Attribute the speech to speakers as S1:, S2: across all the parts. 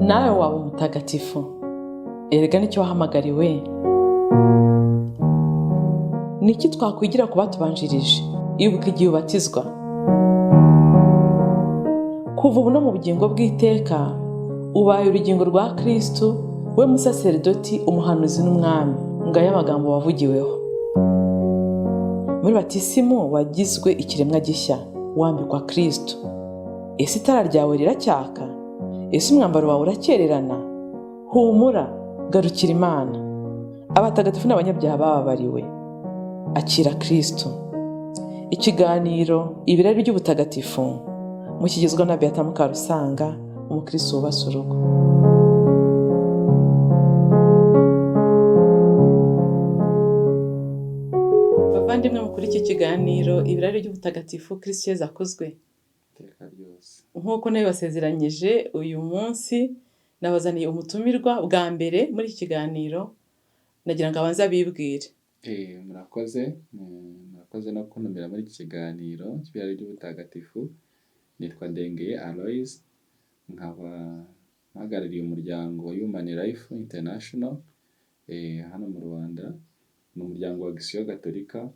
S1: nawe waba umutagatifu. Erega nicyo wahamagariwe. Niki twakwigira ku batubanjirije? Ibuka igihe ubatizwa. Kuva ubu no mu bugingo bw'iteka ubaye urugingo rwa Kristo, we musaserdoti, umuhanuzi n'umwami. Ngaya amagambo wavugiweho. Muri batisimu wagizwe ikiremwa gishya, wambikwa Kristo. Ese itara ryawe riracyaka? Ese umwambaro wawe urakererana? Humura, garukira Imana. Abatagatifu n'abanyabyaha bababariwe. Akira Kristo. Ikiganiro ibirari by'ubutagatifu mukigezwa na Beata Mukarusanga, umukristo wubase urugo. Bavandimwe mukuri iki kiganiro ibirari by'ubutagatifu Kristo Yezu akozwe. Nk'uko nayo basezeranyije, uyu munsi nabazaniye umutumirwa bwa mbere muri iki kiganiro. Nagira ngo abanze abibwire.
S2: Murakoze no kuntumira muri iki kiganiro cy'ibirari by'ubutagatifu. Nitwa Ndengeye Aloys, nkaba mpagarariye umuryango Human Life International hano mu Rwanda. Ni umuryango wa Gisiyo Gatolika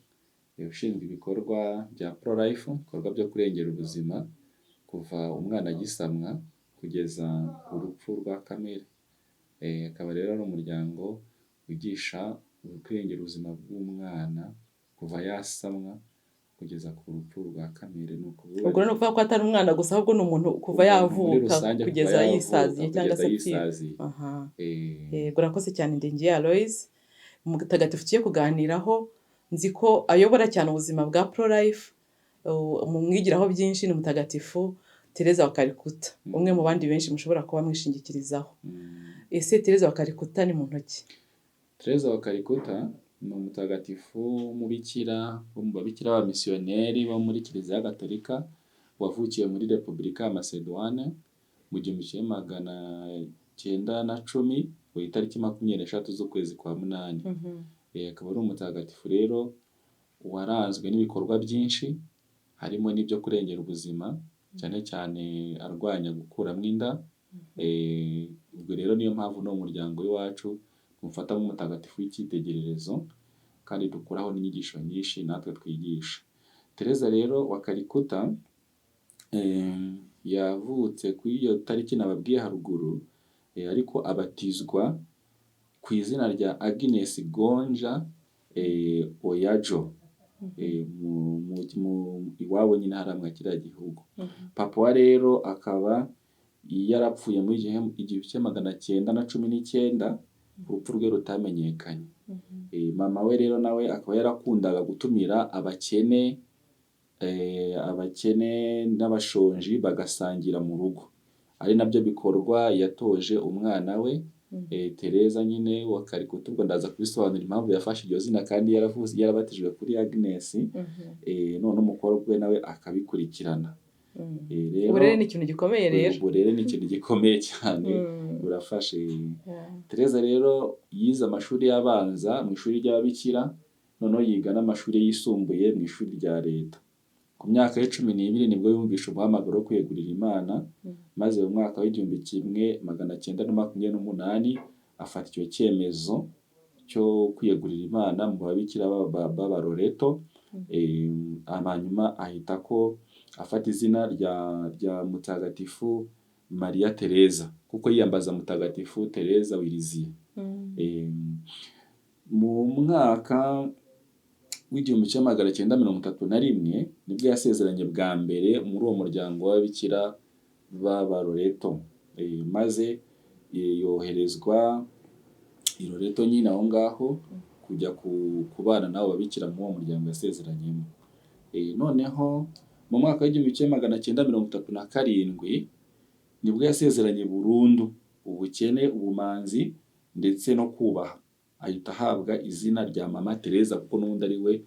S2: ushinzwe ibikorwa bya pro-life, ibikorwa byo kurengera ubuzima kuva umwana agisamwa kugeza urupfu rwa kamere. Akaba rero ari umuryango wigisha kurengera ubuzima bw'umwana kuva yasamwa kugeza ku rupfu rwa kamere.
S1: Ubwo rero nukuvuga ko atari umwana gusa, ahubwo ni umuntu kuva yavuka kugeza yisaziye cyangwa se apfuye. Yego, urakoze cyane Ndengeye Aloys. Umutagatifu tugiye kuganiraho nzi ko ayobora cyane ubuzima bwa pro-life, mumwigiraho byinshi, ni Mutagatifu Tereza wa Kalikuta, umwe mu bandi benshi mushobora kuba mwishingikirizaho. Ese Tereza wa Kalikuta ni muntu ki?
S2: Tereza wa Kalikuta ni umutagatifu w'umubikira, wo mu babikira b'abamisiyoneri bo muri Kiliziya Gatolika, wavukiye muri Repubulika ya Macedoine mu 1910 ku itariki 23 z'ukwezi kwa munani. Akaba ari umutagatifu rero waranzwe n'ibikorwa byinshi, harimo n'ibyo kurengera ubuzima, cyane cyane arwanya gukuramo inda. Ubwo rero niyo mpamvu no mu muryango w'iwacu tumufata nk'umutagatifu w'icyitegererezo, kandi dukuraho n'inyigisho nyinshi natwe twigisha. Tereza rero wa Kalikuta yavutse ku iyo tariki nababwiye haruguru, ariko abatizwa ku izina rya Agnes Gonja Oyajo, iwabo nyine haramwa kiriya gihugu. Papa wa rero akaba yarapfuye muri 1919, urupfu rwe rutamenyekanye. Mama we rero nawe akaba yarakundaga gutumira abakene n'abashonji bagasangira mu rugo. Ari nabyo bikorwa yatoje umwana we Tereza nyine wa Kalikuta. Ubwo ndaza kubisobanura impamvu yafashe iryo zina kandi yarabatijwe kuri Agnes. None umukobwa we nawe akabikurikirana.
S1: Uburere ni ikintu gikomeye rero.
S2: Uburere ni ikintu gikomeye cyane, burafashe. Tereza rero yize amashuri y'abanza mu ishuri ry'ababikira, noneho yiga n'amashuri yisumbuye mu ishuri rya leta. Ku myaka ya 12 nibwo yumvishe umuhamagaro wo kwiyegurira Imana, maze mu mwaka wa 1928 afata icyo cyemezo cyo kwiyegurira Imana mu babikira b'abaroreto. Hanyuma ahita ko afata izina rya Mutagatifu Maria Tereza, kuko yiyambaza Mutagatifu Tereza w'Iliziya. Mu mwaka w'1931 nibwo yasezeranye bwa mbere muri uwo muryango w'ababikira b'abaroreto, maze yoherezwa i Loreto nyine aho ngaho kujya kubana nabo babikira muri uwo muryango yasezeranyemo. Noneho mu mwaka w'1937 nibwo yasezeranye burundu ubukene, ubumanzi ndetse no kubaha. Ahita ahabwa izina rya Mama Tereza, kuko n'undi ari we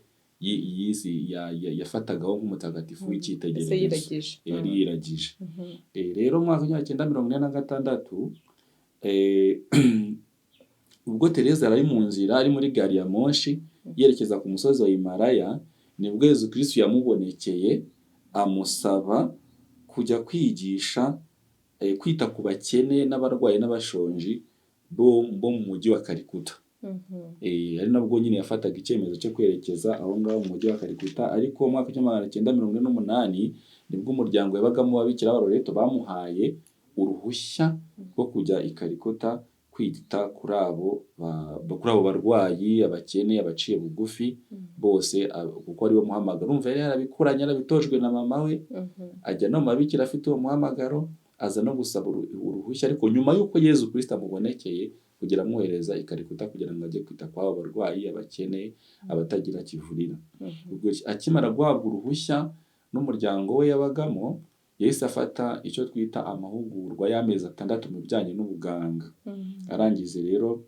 S2: yafatagaho nk'umutagatifu w'icyitegererezo, yari yiragije. Rero mu mwaka wa 1946 ubwo Tereza ari mu nzira, ari muri gari ya moshi yerekeza ku musozi wa Himalaya, nibwo Yezu Kristo yamubonekeye amusaba kujya kwigisha kwita ku bakene n'abarwayi n'abashonji bo mu mujyi wa Kalikuta. Ari nabwo nyine yafataga icyemezo cyo kwerekeza aho ngaho mu mujyi wa Kalikuta, ariko mu mwaka wa 1948 nibwo umuryango yabagamo w'ababikira b'Abaroreto bamuhaye uruhushya rwo kujya i Kalikuta kwita kuri abo barwayi, abakene, abaciye bugufi bose, kuko ari wo muhamagaro. Urumva yari yarabikuranye, yarabitojwe na mama we, ajya no mu babikira afite uwo muhamagaro, aza no gusaba uruhushya, ariko nyuma y'uko Yezu Kristo amubonekeye kugira amwohereza i Kalikuta kugira ngo ajye kwita kwa abo barwayi, abakene, abatagira kivurira. Ubwo akimara guhabwa uruhushya n'umuryango we yabagamo, yahise afata icyo twita amahugurwa y'amezi 6 mu bijyanye n'ubuganga. Arangije rero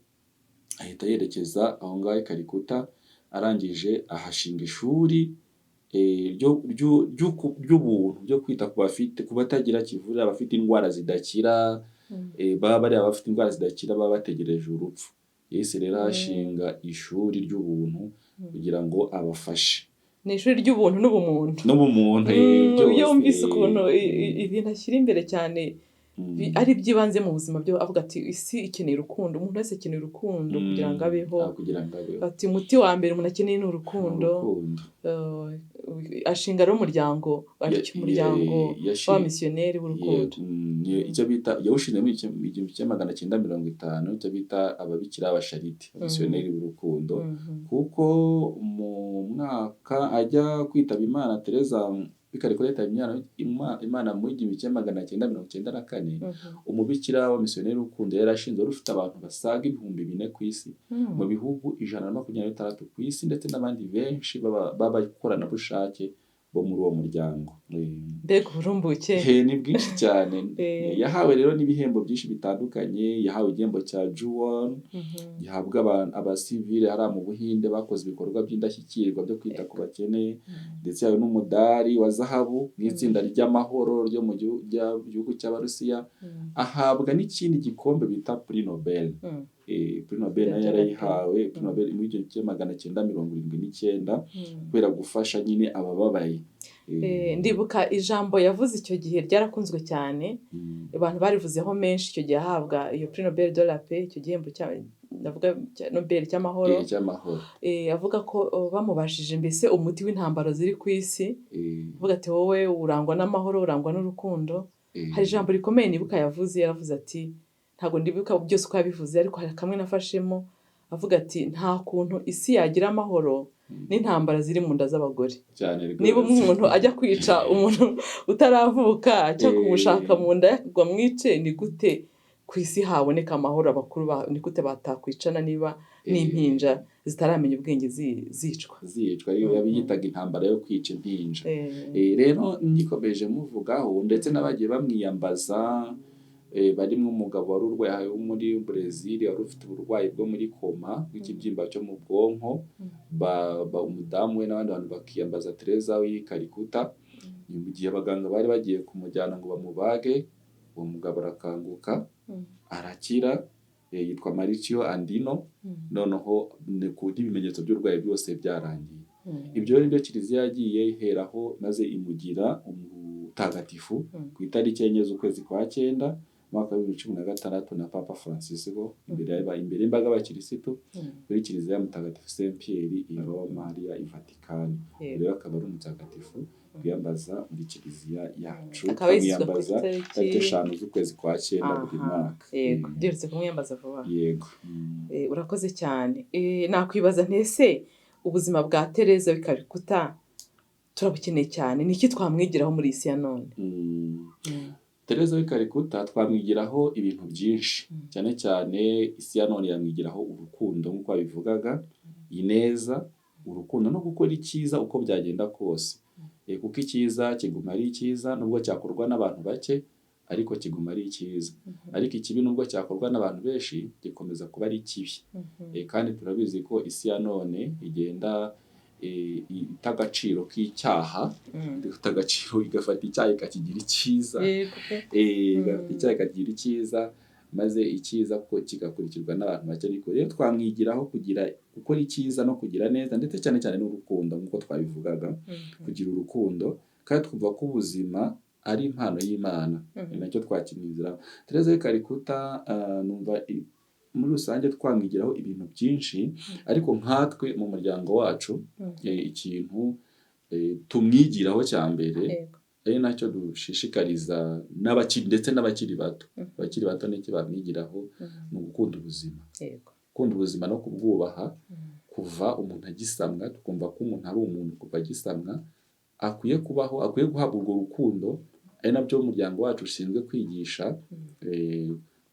S2: ahita yerekeza aho ngaho i Kalikuta, arangije ahashinga ishuri ry'ubuntu byo kwita ku batagira kivurira, abafite indwara zidakira, baba bari abafite indwara zidakira baba bategereje urupfu. Yahise rero ahashinga ishuri ry'ubuntu kugira ngo abafashe.
S1: Ni ishuri ry'ubuntu n'ubumuntu. Iyo wumvise ukuntu ibintu ashyira imbere cyane ari byibanze mu buzima byo, avuga ati isi ikeneye urukundo, umuntu wese akeneye urukundo kugira ngo abeho. Ati umuti wa mbere umuntu akeneye ni urukundo. Ashinga rero umuryango w'abamisiyoneri b'urukundo.
S2: Icyo bita yawushinze mu 1950, icyo bita ababikira b'Abashariti, abamisiyoneri b'urukundo, kuko mu mwaka ajya kwitaba Imana Tereza Kalikuta Imana mu 1994, umubikira w'abamisiyoneri w'urukundo yari ashinzwe, wari ufite abantu basaga 4,000 ku isi, mu bihugu 126 ku isi, ndetse n'abandi benshi b'abakoranabushake bo muri uwo muryango.
S1: Mbega uburumbuke
S2: ni bwinshi cyane. Yahawe rero n'ibihembo byinshi bitandukanye. Yahawe igihembo cya Juwon, gihabwa abasivile hari mu Buhinde bakoze ibikorwa by'indashyikirwa byo kwita ku bakene, ndetse yahawe n'umudari wa zahabu n'itsinda ry'amahoro ryo mu gihugu cy'Abarusiya. Ahabwa n'ikindi gikombe bita Prix Nobel. Prix Nobel nayo yarayihawe, Prix Nobel muri 1979, kubera gufasha nyine abababaye.
S1: Ndibuka ijambo yavuze icyo gihe ryarakunzwe cyane, abantu barivuzeho menshi icyo gihe ahabwa iyo Prix Nobel de la Paix, icyo gihembo ndavuga Nobel cy'amahoro. Avuga ko bamubashije mbese umuti w'intambara ziri ku isi, avuga ati wowe urangwa n'amahoro, urangwa n'urukundo. Hari ijambo rikomeye nibuka yavuze, yaravuze ati, ntabwo ndibuka byose uko yabivuze, ariko hari kamwe nafashemo, avuga ati nta kuntu isi yagira amahoro n'intambara ziri mu nda z'abagore. Niba umuntu ajya kwica umuntu utaravuka, cyangwa kumushaka mu nda yakagwa mwice, ni gute ku isi haboneka amahoro? Abakuru ni gute batakwicana niba n'impinja zitaramenya ubwenge zicwa?
S2: Iyo yabiyitaga intambara yo kwica impinja. Rero nikomeje muvugaho, ndetse n'abagiye bamwiyambaza, barimo umugabo wari urwaye wo muri Brazil, wari ufite uburwayi bwo muri koma bw'ikibyimba cyo mu bwonko, umudamu we n'abandi bantu bakiyambaza Tereza w'i Kalikuta. Mu gihe abaganga bari bagiye kumujyana ngo bamubage, uwo mugabo arakanguka, arakira, yitwa Mauricio Andino. Noneho ku ibimenyetso by'urwayi byose byarangiye. Ibyo rero Kiliziya yagiye iheraho maze imugira umutagatifu ku itariki 9 z'ukwezi kwa 9 mwaka wa 2016 na Papa Francisco, imbere y'imbaga y'abakirisitu kuri Kiliziya ya Mutagatifu Saint Pierre i Roma hariya i Vatican. Rero akaba ari umutagatifu twiyambaza muri Kiliziya yacu, twiyambaza tariki 5 z'ukwezi kwa 9 buri mwaka.
S1: Duherutse kumwiyambaza vuba.
S2: Yego.
S1: Urakoze cyane. Nakwibaza ntese ubuzima bwa Tereza w'i Kalikuta turabukeneye cyane, niki twamwigiraho muri isi ya none?
S2: Tereza w'i Kalikuta twamwigiraho ibintu byinshi, cyane cyane isi ya none yamwigiraho urukundo nk'uko babivugaga, ineza, urukundo no gukora icyiza uko byagenda kose. Kuko icyiza kiguma ari icyiza, nubwo cyakorwa n'abantu bake, ariko kiguma ari icyiza. Ariko ikibi nubwo cyakorwa n'abantu benshi, gikomeza kuba ari kibi. Kandi turabizi ko isi ya none igenda itagaciro k'icyaha, itagaciro igafata icyaha ikakigira icyiza, igafata icyaha ikakigira icyiza, maze icyiza ko kigakurikirwa n'abantu bake. Ariko rero twamwigiraho gukora icyiza no kugira neza, ndetse cyane cyane n'urukundo nk'uko twabivugaga, kugira urukundo. Kandi twumva ko ubuzima ari impano y'Imana. Ni nacyo twakimwiziraho. Tereza de Kalikuta numva muri rusange twamwigiraho ibintu byinshi, ariko nkatwe mu muryango wacu ikintu tumwigiraho cya mbere ari nacyo dushishikariza ndetse n'abakiri bato. Abakiri bato n'iki bamwigiraho ni ugukunda ubuzima. Gukunda ubuzima no kubwubaha kuva umuntu agisamwa, tukumva ko umuntu ari umuntu kuva agisamwa, akwiye kubaho, akwiye guhabwa urwo rukundo. Ari nabyo umuryango wacu ushinzwe kwigisha,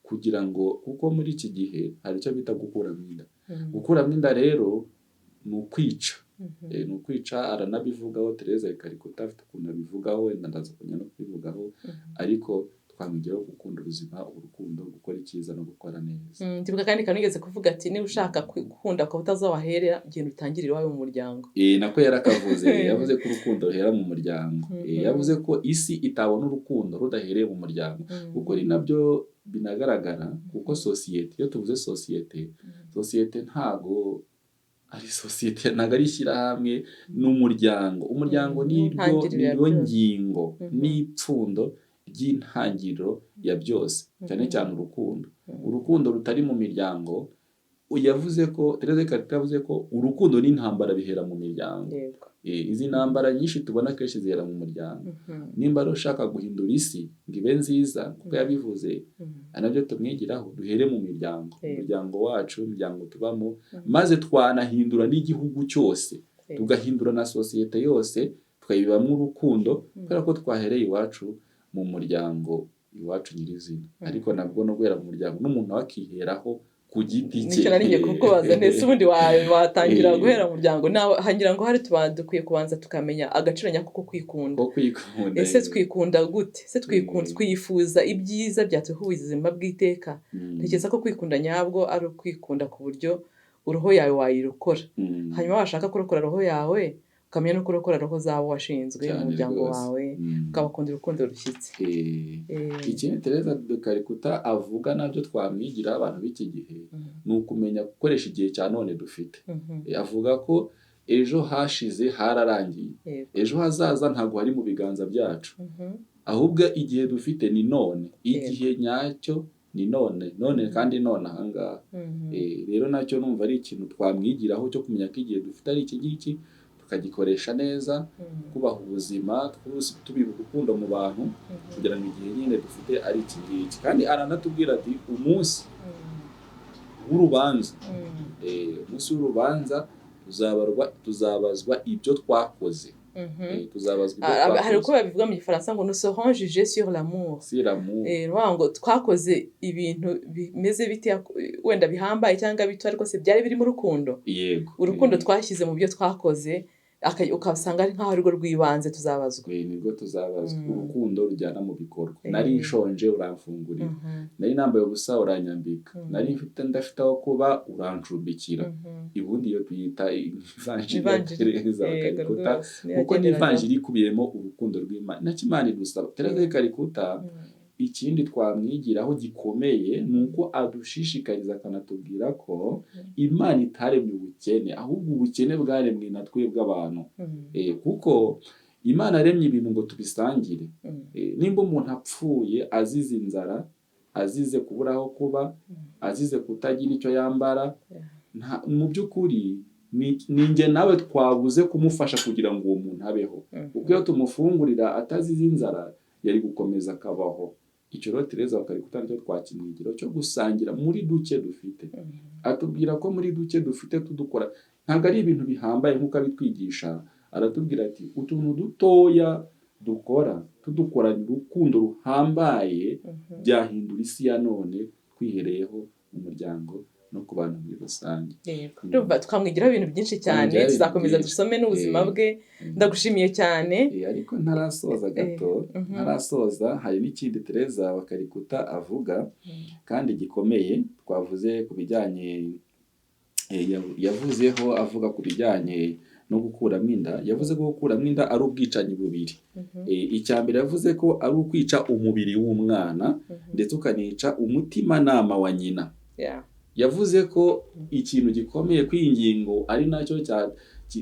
S2: kugira ngo kuko muri iki gihe hari icyo bita gukuramo inda. Gukuramo inda rero ni ukwica. Ni ukwica, aranabivugaho Tereza de Kalikuta afite ukuntu abivugaho, wenda ndaza kujya no kubivugaho, ariko twamwigiraho gukunda ubuzima, urukundo, gukora icyiza no gukora neza.
S1: Ndibuka kandi kanigeze kuvuga ati niba ushaka gukunda ko utazawaherera genda utangirire iwawe mu muryango.
S2: Nako yarakavuze, yavuze ko urukundo ruhera mu muryango. Yavuze ko isi itabona urukundo rudahereye mu muryango, kuko ari nabyo binagaragara. Kuko sosiyete, iyo tuvuze sosiyete ntago ari sosiyete, ntago ari ishyirahamwe, n'umuryango. Umuryango niyo ngingo n'ipfundo ry'intangiriro ya byose, cyane cyane urukundo rutari mu miryango. Yavuze ko Tereza de Kalikuta yavuze ko urukundo n'intambara bihera mu miryango. Izi ntambara nyinshi tubona kenshi zihera mu muryango. Nimba ushaka guhindura isi ngo ibe nziza, kuko yabivuze, nabyo tumwigiraho, duhere mu miryango. Umuryango wacu, imiryango tubamo, maze twanahindura n'igihugu cyose, tugahindura na sosiyete yose, tukayibamo urukundo, kubera ko twahereye iwacu mu muryango, iwacu nyirizina. Ariko nabwo no guhera mu muryango, n'umuntu wakiheraho ku giti cye.
S1: Nicyo nari kukubaza, nese ubundi watangira guhera mu muryango. Hangira ngo hari dukwiye kubanza tukamenya agaciro nyako ko kwikunda. Ese twikunda gute? Ese twifuza ibyiza byatuha ubuzima bw'iteka. Ntekereza ko kwikunda nyabwo ari ukwikunda ku buryo uroho yawe wayirokora. Hanyuma washaka kurokora roho yawe, ukamenya no kurokora roho zawe washinzwe mu muryango wawe, ukabakunda urukundo rushyitse.
S2: Ikindi Tereza de Kalikuta avuga nabyo twamwigira abantu b'iki gihe, ni ukumenya gukoresha igihe cya none dufite. Avuga ko ejo hashize hararangiye, ejo hazaza ntabwo hari mu biganza byacu, ahubwo igihe dufite ni none. Igihe nyacyo ni none kandi none ahangaha. Rero nacyo numva ari ikintu twamwigiraho cyo kumenya ko igihe dufite ari iki ngiki, tukagikoresha neza, kubaha ubuzima, tubiha urukundo mu bantu, kugira ngo igihe nyine dufite ari iki ngiki. Kandi aranatubwira ati umunsi w'urubanza, umunsi w'urubanza tuzabazwa ibyo twakoze.
S1: Hari uko babivuga mu Gifaransa ngo nous serons jugés sur l'amour. Ngo twakoze ibintu bimeze bite, wenda bihambaye cyangwa bito, ariko se byari biri mu rukundo. Urukundo twashyize mu byo twakoze, ukasanga ari nk'aho ari rwo rw'ibanze tuzabazwa.
S2: Nibwo tuzabazwa. Urukundo rujyana mu bikorwa. Nari nshonje uramfungurira, nari nambaye ubusa uranyambika, nari ndafite aho kuba urancumbikira. Ubundi iyo tuyita ivanjiri ya Tereza de Kalikuta, kuko ni ivanjiri ikubiyemo urukundo rw'Imana. Nacyo Imana idusaba. Tereza de Kalikuta ikindi twamwigiraho gikomeye ni uko adushishikariza akanatubwira ko Imana itaremye ubukene, ahubwo ubukene bwaremwe na twebwe abantu. Kuko Imana yaremye ibintu ngo tubisangire. Nimba umuntu apfuye azize inzara, azize kubura aho kuba, azize kutagira icyo yambara, mu by'ukuri ni njye nawe twabuze kumufasha kugira ngo uwo muntu abeho. Kuko iyo tumufungurira atazize inzara, yari gukomeza akabaho. Icyo rero Tereza de Kalikuta nicyo twakimwigiraho, cyo gusangira muri duke dufite. Atubwira ko muri duke dufite tudukora, ntabwo ari ibintu bihambaye nk'uko abitwigisha. Aratubwira ati utuntu dutoya dukora, tudukoranye urukundo ruhambaye, byahindura isi ya none, twihereyeho umuryango no ku bantu muri rusange.
S1: Twamwigiraho ibintu byinshi cyane, tuzakomeza dusome n'ubuzima bwe. Ndagushimiye cyane.
S2: Ariko ntarasoza gato, hari n'ikindi Tereza de Kalikuta avuga kandi gikomeye. Twavuze ku bijyanye, yavuzeho avuga ku bijyanye no gukuramo inda. Yavuze ko gukuramo inda ari ubwicanyi bubiri. Icya mbere yavuze ko ari ukwica umubiri w'umwana, ndetse ukanica umutimanama wa nyina. Yavuze ko ikintu gikomeye kw'iyi ngingo ari nacyo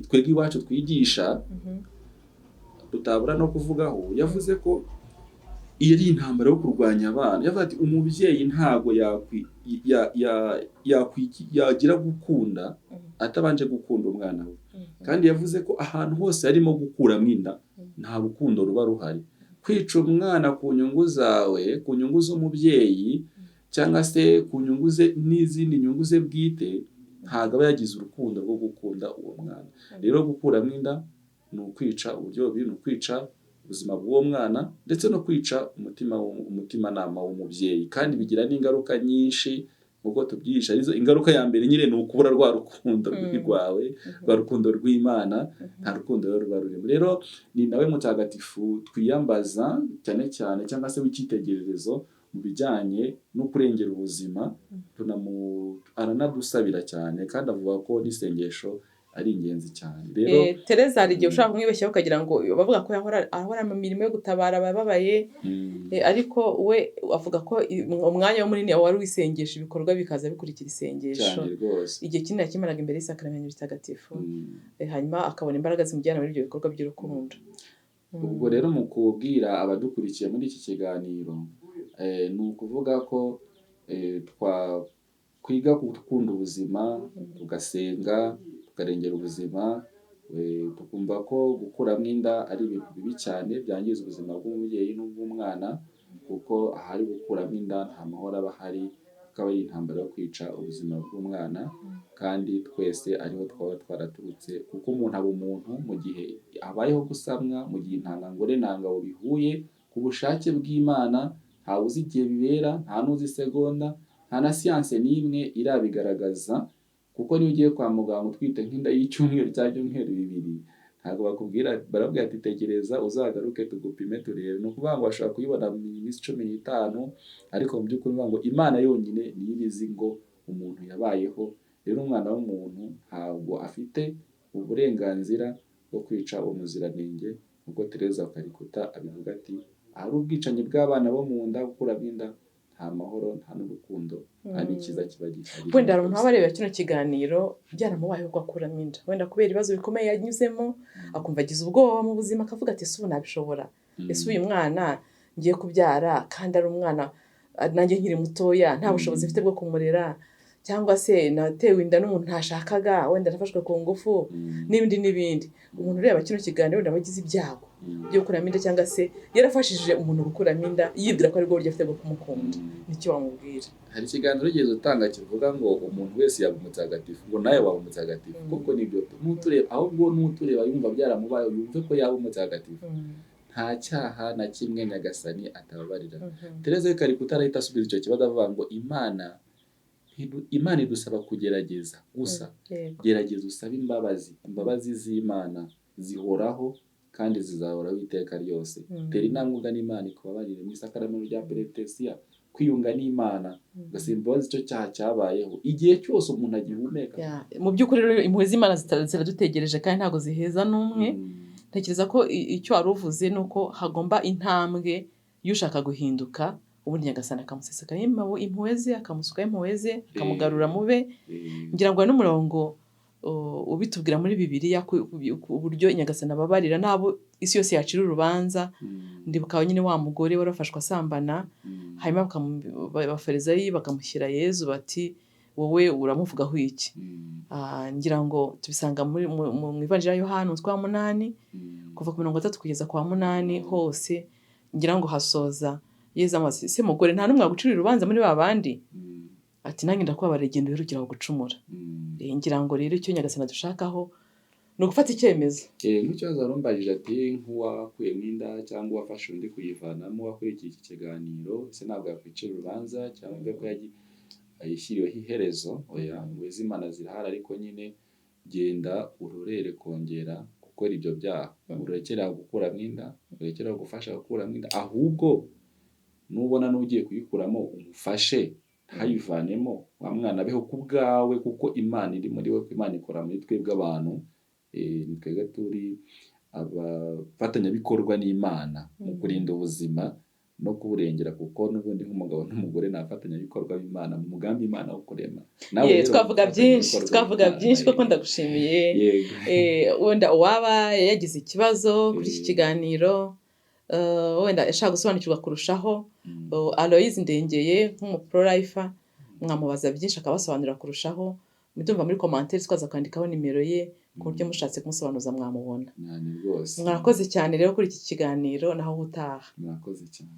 S2: twebwe iwacu twigisha tutabura no kuvugaho. Yavuze ko iyo ari intambara yo kurwanya abana. Yavuga ati umubyeyi ntago yagira gukunda atabanje gukunda umwana we. Kandi yavuze ko ahantu hose harimo gukuramo inda nta rukundo ruba ruhari. Kwica umwana ku nyungu zawe, ku nyungu z'umubyeyi cyangwa se ku nyungu ze n'izindi nyungu ze bwite, ntabwo aba yagize urukundo rwo gukunda uwo mwana. Rero gukuramo inda ni ukwica uburyo bubiri, ni ukwica ubuzima bw'uwo mwana ndetse no kwica umutimanama w'umubyeyi. Kandi bigira n'ingaruka nyinshi nk'uko tubyihisha. Ingaruka ya mbere nyine ni ukubura rwa rukundo rwawe, rwa rukundo rw'Imana. Nta rukundo rero ruba rurimo. Rero ni nawe mutagatifu twiyambaza cyane cyane, cyangwa se w'icyitegererezo mu bijyanye no kurengera ubuzima. Aranadusabira cyane kandi avuga ko n'isengesho ari ingenzi cyane. Rero
S1: Tereza hari igihe ushaka kumwibeshyaho ukagira ngo bavuga ko ahora mu mirimo yo gutabara abababaye, ariko we avuga ko umwanya munini wari wisengesha, ibikorwa bikaza bikurikira isengesho. Igihe kinini yakimaraga imbere y'isakramento bitagatifu, hanyuma akabona imbaraga zimujyana muri ibyo bikorwa by'urukundo.
S2: Ubwo rero mu kubwira abadukurikiye muri iki kiganiro, ni ukuvuga ko kwiga gukunda ubuzima, tugasenga, tukarengera ubuzima, tukumva ko gukuramo inda ari ibintu bibi cyane byangiza ubuzima bw'umubyeyi n'ubw'umwana, kuko ahari gukuramo inda nta mahoro aba ahari, akaba ari intambara yo kwica ubuzima bw'umwana. Kandi twese ariho twaba twaraturutse, kuko umuntu aba umuntu mu gihe habayeho gusamwa, mu gihe intangangore n'intangabo bihuye ku bushake bw'Imana. Ntawe uzi igihe bibera, nta n'uzi isegonda, nta na siyanse n'imwe irabigaragaza. Kuko niyo ugiye kwa muganga utwite nk'inda y'icyumweru cyangwa ibyumweru bibiri, ntabwo barabwira ati tegereza uzagaruke tugupime turebe. Ni ukuvuga ngo bashobora kuyibona mu minsi 15, ariko mu by'ukuri ngo Imana yonyine niyo ibizi ngo umuntu yabayeho. Rero umwana w'umuntu ntabwo afite uburenganzira bwo kwica uwo muziranenge, nk'uko Tereza wa Kalikuta abivuga ati ahari ubwicanyi bw'abana bo mu nda, gukuramo inda, nta mahoro, nta n'urukundo, nta n'ikiza kiba gihari.
S1: Wenda hari umuntu aba areba kino kiganiro byaramubayeho ko akuramo inda, wenda kubera ibibazo bikomeye yanyuzemo, akumva agize ubwoba mu buzima, akavuga ati ese ubu nabishobora? Ese uyu mwana ngiye kubyara kandi ari umwana nanjye nkiri mutoya, nta bushobozi mfite bwo kumurera, cyangwa se natewe inda n'umuntu ntashakaga, wenda nafashwe ku ngufu, n'ibindi. Umuntu ureba kino kiganiro wenda abagize ibyago byo gukuramo inda, cyangwa se yarafashije umuntu gukuramo inda yibwira ko ari bwo buryo afite bwo kumukunda, nicyo wamubwira? Hari
S2: ikiganiro ugeze utanga kivuga ngo umuntu wese yaba umutagatifu, ngo nawe waba umutagatifu. Kuko nibyo nutureba, ahubwo nutureba yumva byaramubaye, yumve ko yaba umutagatifu. Nta cyaha na kimwe Nyagasani atababarira. Tereza wa Kalikuta arahita asubiza icyo kibazo avuga ngo Imana idusaba kugerageza gusa. Gerageza usabe imbabazi z'Imana zihoraho kandi zizahoraho iteka ryose. Tera intambwe ugana Imana ikubabarire mu isakramento rya penetensiya, kwiyunga n'Imana, ugasaba imbabazi icyo cyaha cyabayeho igihe cyose umuntu agihumeka.
S1: Mu by'ukuri rero impuhwe z'Imana ziradutegereje kandi ntabwo ziheza n'umwe. Ntekereza ko icyo wari uvuze ni uko hagomba intambwe y'ushaka guhinduka, ubundi Nyagasani akamusesekaho impuhwe ze, akamusukaho impuhwe ze, akamugarura mube. Ngira ngo n'umurongo ubitubwira muri Bibiliya ku buryo Nyagasani ababarira nabo isi yose yacira urubanza. Ndibuka nyine wa mugore warafashwe asambana, hanyuma abafarisayi bakamushyira Yezu bati wowe uramuvugaho iki? Ngira ngo tubisanga mu ivanjiri ya Yohana umutwe wa 8 kuva ku 3 kugeza ku 8 hose. Ngira ngo hasoza Yezu amaze se mugore nta n'umwe wagucira urubanza muri babandi, ati nanjye ndakubabarira, genda uherukira gucumura. Ngira ngo rero icyo Nyagasani dushakaho ni ugufata icyemezo.
S2: Nk'ikibazo warumbajije ati nk'uwakuyemo inda cyangwa wafashe undi kuyivanamo wakurikiye iki kiganiro, ese ntabwo yakwicira urubanza cyangwa ko ayishyiriweho iherezo? Oya, impuhwe z'Imana zirahari, ariko nyine genda urorere kongera gukora ibyo byaha. Urekera gukuramo inda, urekera gufasha gukuramo inda, ahubwo nubona n'ugiye kuyikuramo umufashe ntayivanemo, wa mwana abeho ku bwawe, kuko Imana iri muri we, ko Imana ikora muri twebwe abantu. Ni twebwe turi abafatanyabikorwa n'Imana mu kurinda ubuzima no kuburengera, kuko n'ubundi nk'umugabo n'umugore ni abafatanyabikorwa b'Imana mu mugambi Imana wo kurema.
S1: Twavuga byinshi kuko ndagushimiye. Wenda uwaba yagize ikibazo kuri iki kiganiro, wenda ashaka gusobanukirwa kurushaho, Aloys Ndengeye nk'umuprolife mwamubaza byinshi akabasobanurira kurushaho, ndumva muri commentaires twaza kwandikaho nimero ye ku buryo mushatse kumusobanuza mwamubona.
S2: Nani rwose.
S1: Mwakoze cyane rero kuri iki kiganiro naho utaha.
S2: Mwakoze cyane.